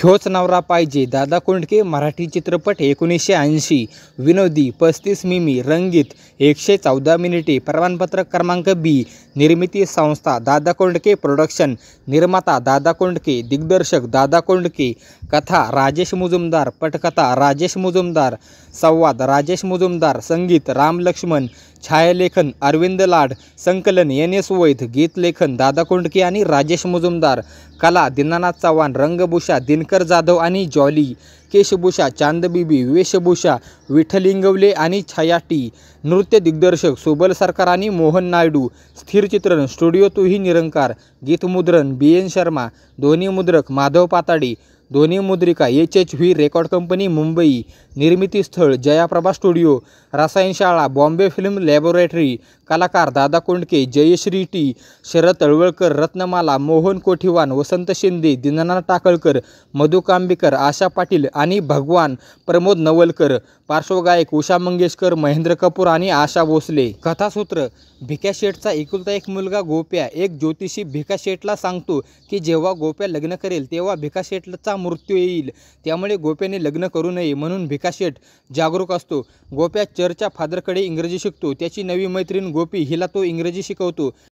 ह्योच नवरा पाहिजे. दादा कोंडके मराठी चित्रपट 1980. विनोदी 35 मिमी. रंगीत 114 मिनिटे. प्रमाणपत्र क्रमांक बी. निर्मिती संस्था दादा कोंडके प्रोडक्शन. निर्माता दादा कोंडके. दिग्दर्शक दादा कोंडके. कथा राजेश मुजुमदार. पटकथा राजेश मुजुमदार. संवाद राजेश मुजुमदार. संगीत राम लक्ष्मण. छायालेखन अरविंद लाड. संकलन NS वैद. गीतलेखन दादा कोंडके आणि राजेश मुजुमदार. कला दीनानाथ चव्हाण. रंगभूषा दिनकर जाधव आणि जॉली. केशभूषा चांदबिबी. वेशभूषा विठ्ठल इंगवले आणि छाया टी. नृत्य दिग्दर्शक सुबल सरकार आणि मोहन नायडू. स्थिरचित्रण स्टुडिओ तूही निरंकार. गीतमुद्रण BN शर्मा. ध्वनिमुद्रक माधव पाताडे. ध्वनिमुद्रिका HHV रेकॉर्ड कंपनी मुंबई. निर्मिती स्थळ जयाप्रभा स्टुडिओ. रसायनशाळा बॉम्बे फिल्म लॅबोरेटरी. कलाकार दादा कोंडके. जयश्री टी. शरद तळवळकर. रत्नमाला. मोहन कोठीवान. वसंत शिंदे. दीनानाथ टाकळकर. मधु कांबीकर. आशा पाटील आणि भगवान. प्रमोद नवलकर. पार्श्वगायक उषा मंगेशकर. महेंद्र कपूर आणि आशा भोसले. कथासूत्र भिका शेठचा एकुलता एक मुलगा गोप्या एक ज्योतिषी भिका शेठला सांगतो की जेव्हा गोप्या लग्न करेल तेव्हा भिका शेठचा मृत्यू येईल, त्यामुळे गोप्याने लग्न करू नये म्हणून भिका शेठ जागरूक असतो. गोप्या चर्चच्या फादरकडे इंग्रजी शिकतो. त्याची नवी मैत्रीण गोपी हिला तो इंग्रजी शिकवतो.